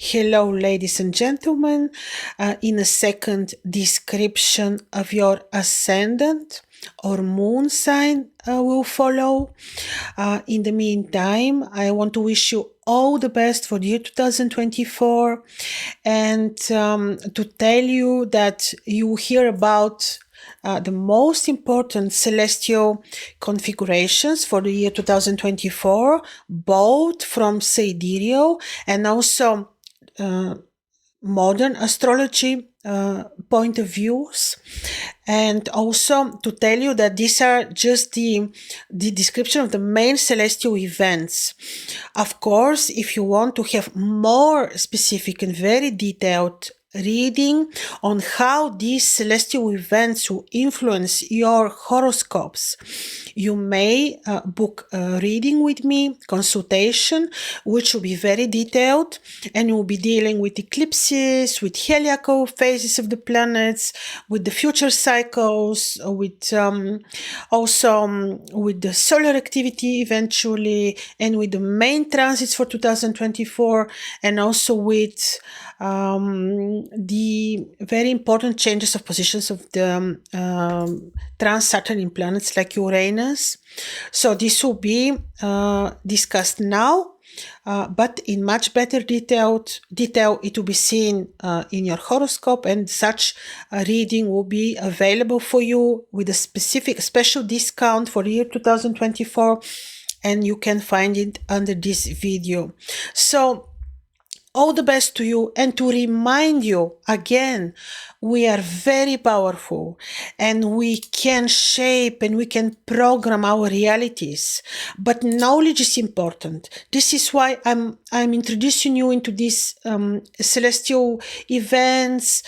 Hello, ladies and gentlemen. In a second, description of your ascendant or moon sign will follow. In the meantime, I want to wish you all the best for the year 2024 and to tell you that you hear about the most important celestial configurations for the year 2024, both from Sidereal and also modern astrology point of views, and also to tell you that these are just the description of the main celestial events. Of course, if you want to have more specific and very detailed reading on how these celestial events will influence your horoscopes, you may book a reading with me, consultation, which will be very detailed and will be dealing with eclipses, with heliacal phases of the planets, with the future cycles, with also with the solar activity eventually, and with the main transits for 2024, and also with the very important changes of positions of the trans-Saturn planets like Uranus. So this will be discussed now, but in much better detail it will be seen in your horoscope, and such a reading will be available for you with a special discount for the year 2024, and you can find it under this video. So all the best to you, and to remind you again, we are very powerful and we can shape and we can program our realities, but knowledge is important. This is why I'm introducing you into these celestial events,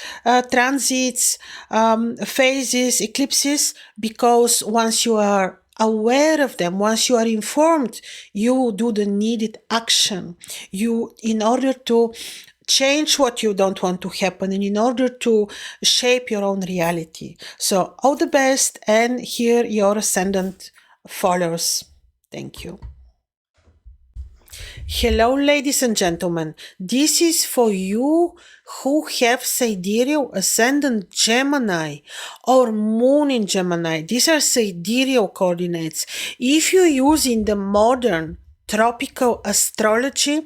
transits, phases, eclipses, because once you are aware of them, once you are informed, you do the needed action. In order to change what you don't want to happen, and in order to shape your own reality. So all the best, and here your ascendant follows. Thank you. Hello, ladies and gentlemen. This is for you who have Sidereal Ascendant Gemini or Moon in Gemini. These are Sidereal coordinates. If you use in the modern tropical astrology,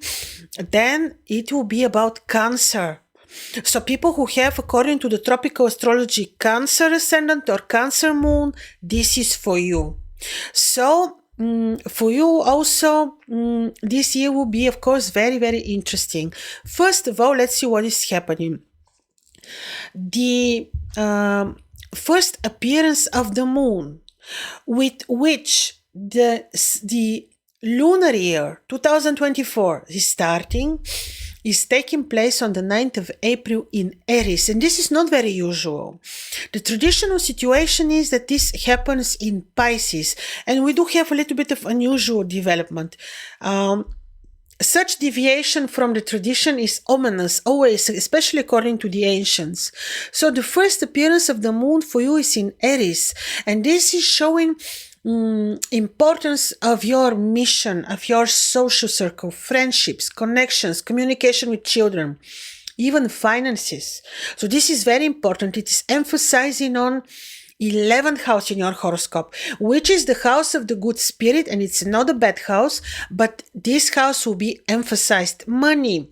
then it will be about Cancer. So people who have, according to the tropical astrology, Cancer Ascendant or Cancer Moon, this is for you. So for you also, this year will be, of course, very, very interesting. First of all, let's see what is happening. The first appearance of the moon, with which the lunar year 2024 is starting, is taking place on the 9th of April in Aries, and this is not very usual. The traditional situation is that this happens in Pisces, and we do have a little bit of unusual development. Such deviation from the tradition is ominous, always, especially according to the ancients. So the first appearance of the moon for you is in Aries, and this is showing importance of your mission, of your social circle, friendships, connections, communication with children, even finances. So this is very important. It is emphasizing on 11th house in your horoscope, which is the house of the good spirit, and it's not a bad house, but this house will be emphasized. Money,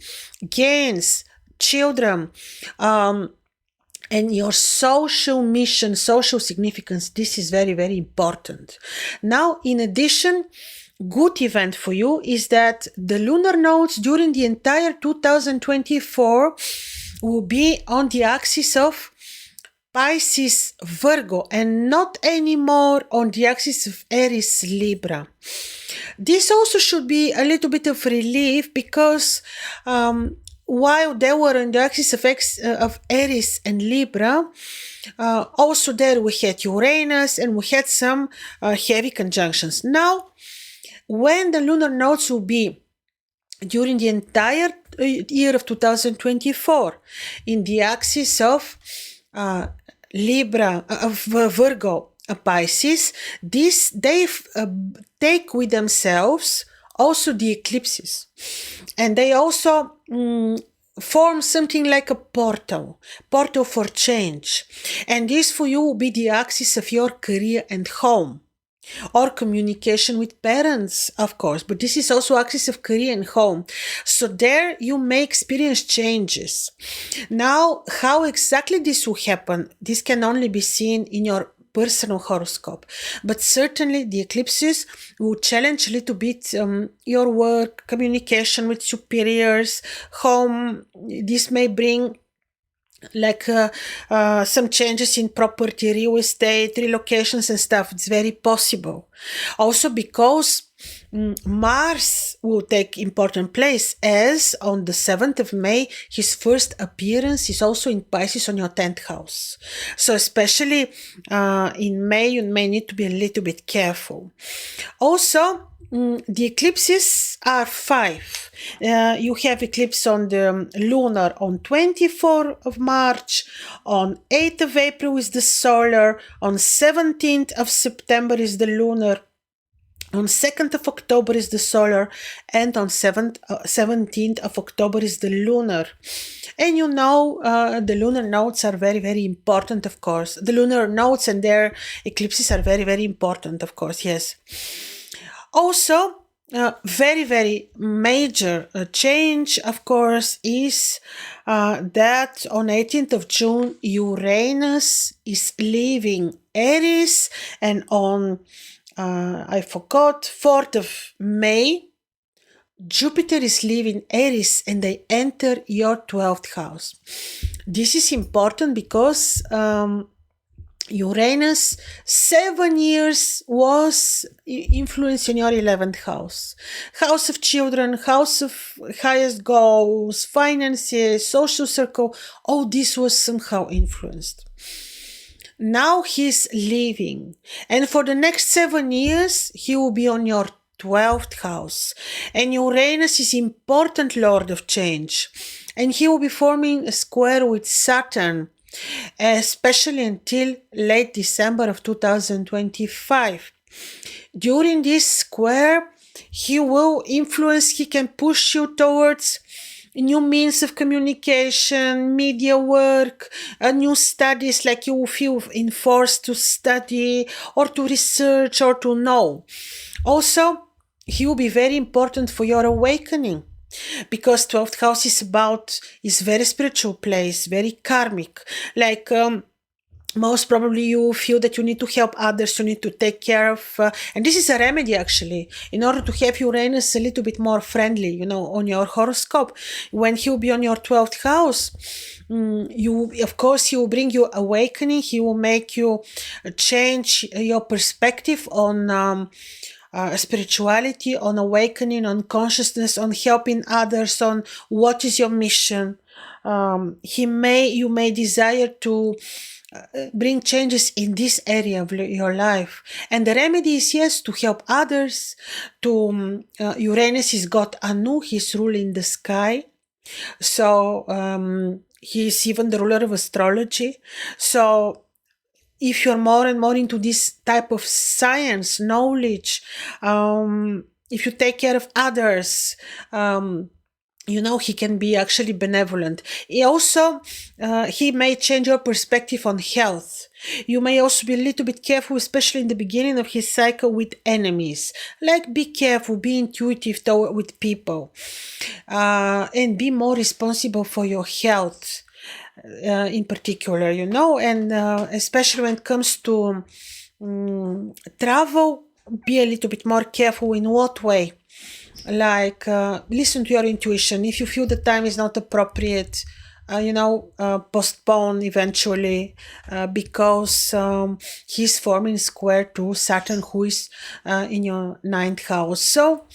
gains, children, and your social mission, social significance. This is very, very important. Now, in addition, good event for you is that the lunar nodes during the entire 2024 will be on the axis of Pisces Virgo, and not anymore on the axis of Aries Libra. This also should be a little bit of relief, because while they were on the axis of Aries and Libra, also there we had Uranus and we had some heavy conjunctions. Now, when the lunar nodes will be during the entire year of 2024 in the axis of Libra, of Virgo, Pisces, they take with themselves also the eclipses, and they also form something like a portal for change. And this for you will be the axis of your career and home, or communication with parents, of course, but this is also axis of career and home. So there you may experience changes. Now, how exactly this will happen, this can only be seen in your personal horoscope, but certainly the eclipses will challenge a little bit your work, communication with superiors, home. This may bring like some changes in property, real estate, relocations and stuff. It's very possible. Also because Mars will take important place, as on the 7th of May, his first appearance is also in Pisces on your 10th house. So especially in May, you may need to be a little bit careful. Also, the eclipses are 5. You have eclipse on the lunar on 24th of March, on 8th of April is the solar, on 17th of September is the lunar, on 2nd of October is the solar, and on 17th of October is the lunar. And you know, the lunar nodes are very, very important, of course. The lunar nodes and their eclipses are very, very important, of course, yes. Also, very, very major change, of course, is that on 18th of June, Uranus is leaving Aries, and on, 4th of May, Jupiter is leaving Aries and they enter your 12th house. This is important because Uranus 7 years was influencing your 11th house. House of children, house of highest goals, finances, social circle, all this was somehow influenced. Now he's leaving, and for the next 7 years he will be on your 12th house, and Uranus is important lord of change, and he will be forming a square with Saturn, especially until late December of 2025. During this square, he will influence, he can push you towards new means of communication, media work, new studies, like you will feel enforced to study or to research or to know. Also, he will be very important for your awakening, because 12th house is very spiritual place, very karmic. Like most probably you feel that you need to help others, you need to take care of, and this is a remedy actually, in order to have Uranus a little bit more friendly, you know, on your horoscope. When he will be on your 12th house, he will bring you awakening, he will make you change your perspective on spirituality, on awakening, on consciousness, on helping others, on what is your mission. You may desire to bring changes in this area of your life, and the remedy is, yes, to help others. To Uranus is got Anu, he's ruling the sky, so he's even the ruler of astrology. So if you're more and more into this type of science, knowledge, if you take care of others, you know, he can be actually benevolent. He also, he may change your perspective on health. You may also be a little bit careful, especially in the beginning of his cycle, with enemies. Like, be careful, be intuitive with people, and be more responsible for your health. In particular, you know, and especially when it comes to travel, be a little bit more careful. In what way? Like, listen to your intuition. If you feel the time is not appropriate, postpone eventually, because he's forming square to Saturn, who is in your 9th house. So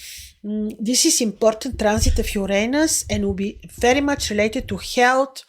this is important transit of Uranus, and will be very much related to health,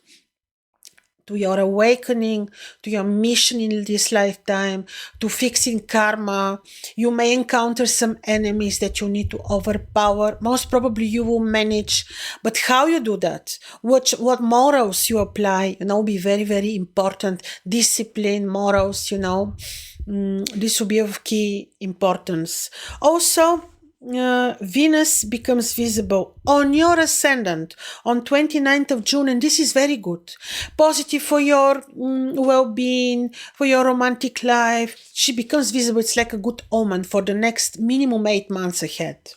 to your awakening, to your mission in this lifetime, to fixing karma. You may encounter some enemies that you need to overpower. Most probably you will manage, but how you do that, what morals you apply, be very, very important. Discipline, morals, this will be of key importance. Also, Venus becomes visible on your ascendant on 29th of June, and this is very good. Positive for your well-being, for your romantic life. She becomes visible. It's like a good omen for the next minimum 8 months ahead.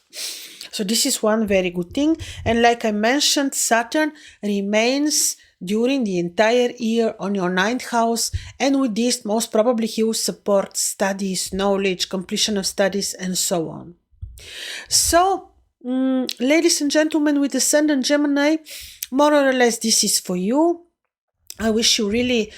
So this is one very good thing. And like I mentioned, Saturn remains during the entire year on your 9th house, and with this most probably he will support studies, knowledge, completion of studies, and so on. So, ladies and gentlemen with Ascendant Gemini, more or less this is for you. I wish you really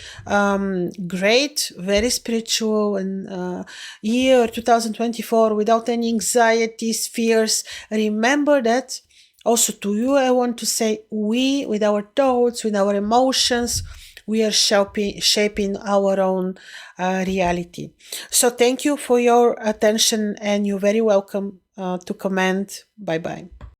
great, very spiritual and year 2024 without any anxieties, fears. Remember that. Also to you, I want to say, we, with our thoughts, with our emotions, we are shaping our own reality. So thank you for your attention, and you're very welcome to comment. Bye-bye.